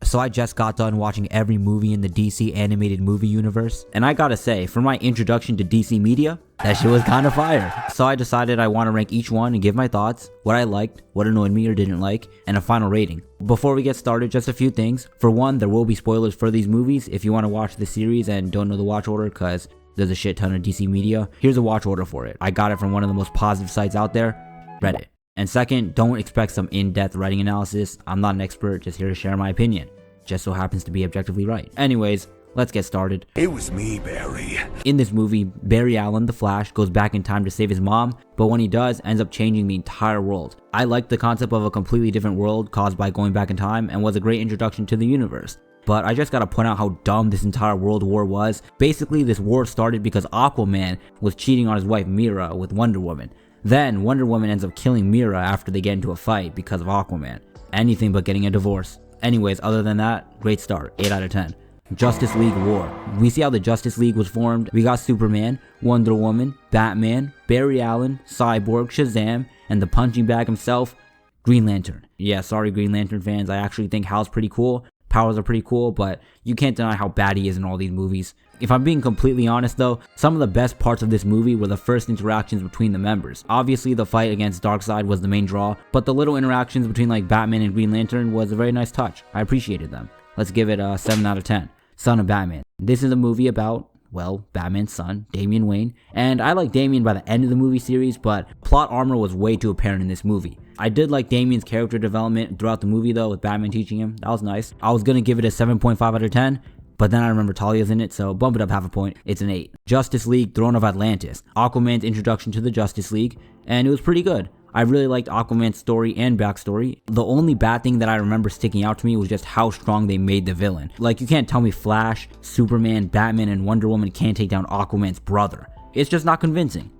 So I just got done watching every movie in the DC animated movie universe, and I gotta say, for my introduction to DC media, that shit was kinda fire. So I decided I want to rank each one and give my thoughts, what I liked, what annoyed me or didn't like, and a final rating. Before we get started, just a few things. For one, there will be spoilers for these movies if you want to watch the series and don't know the watch order, cause there's a shit ton of DC media. Here's a watch order for it. I got it from one of the most positive sites out there, Reddit. And second, don't expect some in-depth writing analysis. I'm not an expert, just here to share my opinion. Just so happens to be objectively right. Anyways, let's get started. It was me, Barry. In this movie, Barry Allen, the Flash, goes back in time to save his mom, but when he does, ends up changing the entire world. I liked the concept of a completely different world caused by going back in time and was a great introduction to the universe. But I just gotta point out how dumb this entire world war was. Basically, this war started because Aquaman was cheating on his wife Mira with Wonder Woman. Then, Wonder Woman ends up killing Mira after they get into a fight because of Aquaman. Anything but getting a divorce. Anyways, other than that, great start, 8 out of 10. Justice League War. We see how the Justice League was formed. We got Superman, Wonder Woman, Batman, Barry Allen, Cyborg, Shazam, and the punching bag himself, Green Lantern. Yeah, sorry Green Lantern fans, I actually think Hal's pretty cool. Powers are pretty cool, but you can't deny how bad he is in all these movies. If I'm being completely honest though, some of the best parts of this movie were the first interactions between the members. Obviously the fight against Darkseid was the main draw, but the little interactions between like Batman and Green Lantern was a very nice touch. I appreciated them. Let's give it a 7 out of 10. Son of Batman. This is a movie about, well, Batman's son, Damian Wayne, and I like Damian by the end of the movie series, but plot armor was way too apparent in this movie. I did like Damian's character development throughout the movie though, with Batman teaching him. That was nice. I was gonna give it a 7.5 out of 10, but then I remember Talia's in it, so bump it up half a point. It's an 8. Justice League Throne of Atlantis. Aquaman's introduction to the Justice League, and it was pretty good. I really liked Aquaman's story and backstory. The only bad thing that I remember sticking out to me was just how strong they made the villain. Like, you can't tell me Flash, Superman, Batman, and Wonder Woman can't take down Aquaman's brother. It's just not convincing.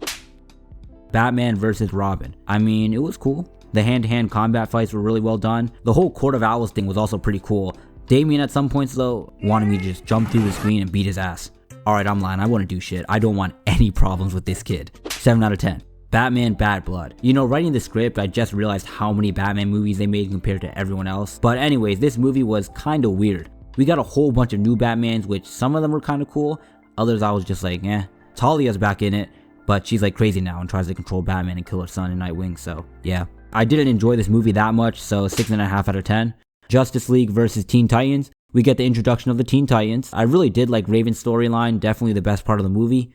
Batman vs. Robin. I mean, it was cool. The hand-to-hand combat fights were really well done. The whole Court of Owls thing was also pretty cool. Damian at some points though wanted me to just jump through the screen and beat his ass. Alright, I'm lying, I wouldn't do shit. I don't want any problems with this kid. 7 out of 10. Batman Bad Blood. You know, writing the script, I just realized how many Batman movies they made compared to everyone else. But anyways, this movie was kinda weird. We got a whole bunch of new Batmans, which some of them were kinda cool. Others I was just like, eh. Talia's back in it, but she's like crazy now and tries to control Batman and kill her son in Nightwing, so yeah. I didn't enjoy this movie that much, so 6.5 out of 10. Justice League vs. Teen Titans. We get the introduction of the Teen Titans. I really did like Raven's storyline, definitely the best part of the movie.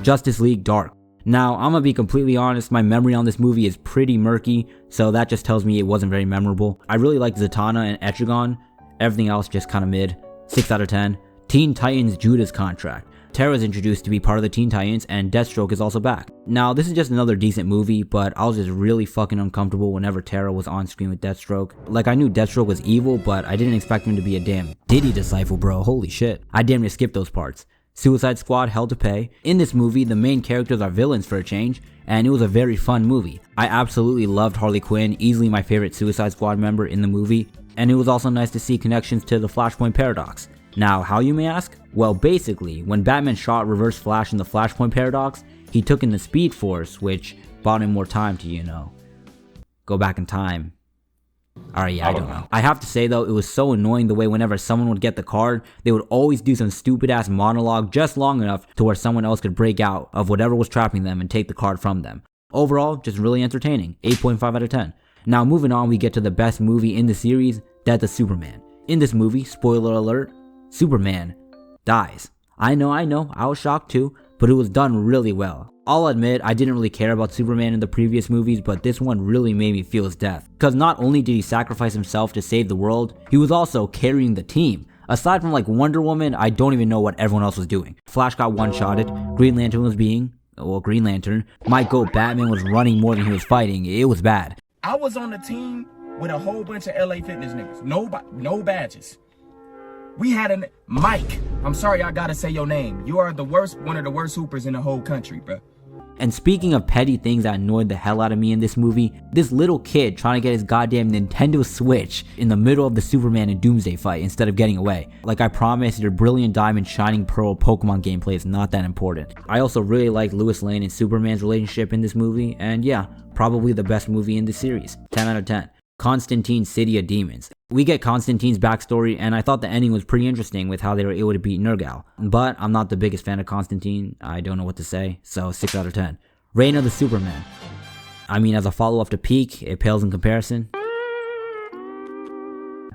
Justice League Dark. Now, I'm gonna be completely honest, my memory on this movie is pretty murky, so that just tells me it wasn't very memorable. I really liked Zatanna and Etrigan. Everything else just kinda mid. 6 out of 10. Teen Titans Judas Contract. Terra's introduced to be part of the Teen Titans, and Deathstroke is also back. Now, this is just another decent movie, but I was just really fucking uncomfortable whenever Terra was on screen with Deathstroke. Like, I knew Deathstroke was evil, but I didn't expect him to be a damn Diddy disciple, bro. Holy shit. I damn near skipped those parts. Suicide Squad Hell to Pay. In this movie, the main characters are villains for a change, and it was a very fun movie. I absolutely loved Harley Quinn, easily my favorite Suicide Squad member in the movie, and it was also nice to see connections to the Flashpoint Paradox. Now, how you may ask? Well, basically, when Batman shot Reverse Flash in the Flashpoint Paradox, he took in the Speed Force, which bought him more time to, you know, go back in time. Alright, yeah, I don't know. I have to say though, it was so annoying the way whenever someone would get the card, they would always do some stupid ass monologue just long enough to where someone else could break out of whatever was trapping them and take the card from them. Overall, just really entertaining. 8.5 out of 10. Now, moving on, we get to the best movie in the series, Death of Superman. In this movie, spoiler alert, Superman dies. I know, I was shocked too, but it was done really well. I'll admit, I didn't really care about Superman in the previous movies, but this one really made me feel his death. Because not only did he sacrifice himself to save the world, he was also carrying the team. Aside from like Wonder Woman, I don't even know what everyone else was doing. Flash got one-shotted, Green Lantern was Green Lantern. My GOAT Batman was running more than he was fighting. It was bad. I was on the team with a whole bunch of LA Fitness niggas. No badges. We had Mike. I'm sorry I gotta say your name. You are one of the worst hoopers in the whole country, bro. And speaking of petty things that annoyed the hell out of me in this movie, this little kid trying to get his goddamn Nintendo Switch in the middle of the Superman and Doomsday fight instead of getting away. Like, I promise, your Brilliant Diamond Shining Pearl Pokemon gameplay is not that important. I also really liked Lois Lane and Superman's relationship in this movie, and yeah, probably the best movie in the series. 10 out of 10. Constantine City of Demons. We get Constantine's backstory, and I thought the ending was pretty interesting with how they were able to beat Nergal. But I'm not the biggest fan of Constantine. I don't know what to say, so 6 out of 10. Reign of the Superman. I mean, as a follow-up to Peak, it pales in comparison.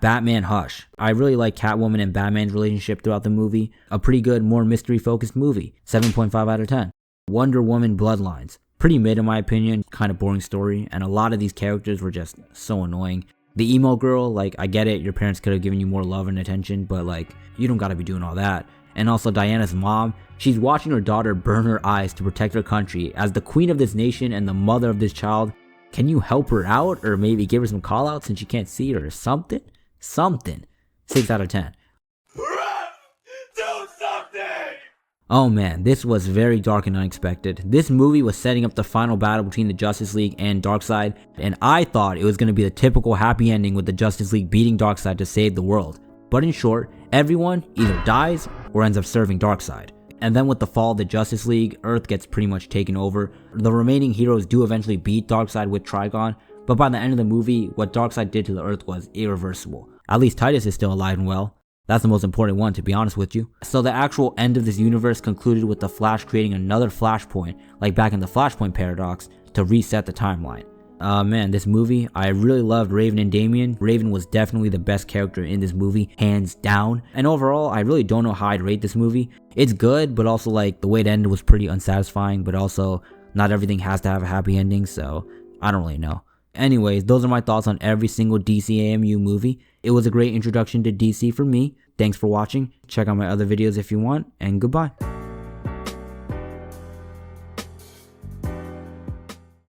Batman Hush. I really like Catwoman and Batman's relationship throughout the movie. A pretty good, more mystery-focused movie. 7.5 out of 10. Wonder Woman Bloodlines. Pretty mid in my opinion, kind of boring story, and a lot of these characters were just so annoying. The emo girl, like, I get it, your parents could have given you more love and attention, but like, you don't gotta be doing all that. And also Diana's mom, she's watching her daughter burn her eyes to protect her country. As the queen of this nation and the mother of this child, can you help her out, or maybe give her some call outs since she can't see it or something? Something. 6 out of 10. Oh man, this was very dark and unexpected. This movie was setting up the final battle between the Justice League and Darkseid, and I thought it was going to be the typical happy ending with the Justice League beating Darkseid to save the world. But in short, everyone either dies or ends up serving Darkseid. And then with the fall of the Justice League, Earth gets pretty much taken over. The remaining heroes do eventually beat Darkseid with Trigon, but by the end of the movie, what Darkseid did to the Earth was irreversible. At least Titus is still alive and well. That's the most important one, to be honest with you. So the actual end of this universe concluded with the Flash creating another Flashpoint, like back in the Flashpoint paradox, to reset the timeline. Man, this movie, I really loved Raven and Damian. Raven was definitely the best character in this movie, hands down. And overall, I really don't know how I'd rate this movie. It's good, but also like the way it ended was pretty unsatisfying, but also not everything has to have a happy ending, so I don't really know. Anyways, those are my thoughts on every single dcamu movie. It was a great introduction to DC for me. Thanks for watching. Check out my other videos if you want, and goodbye.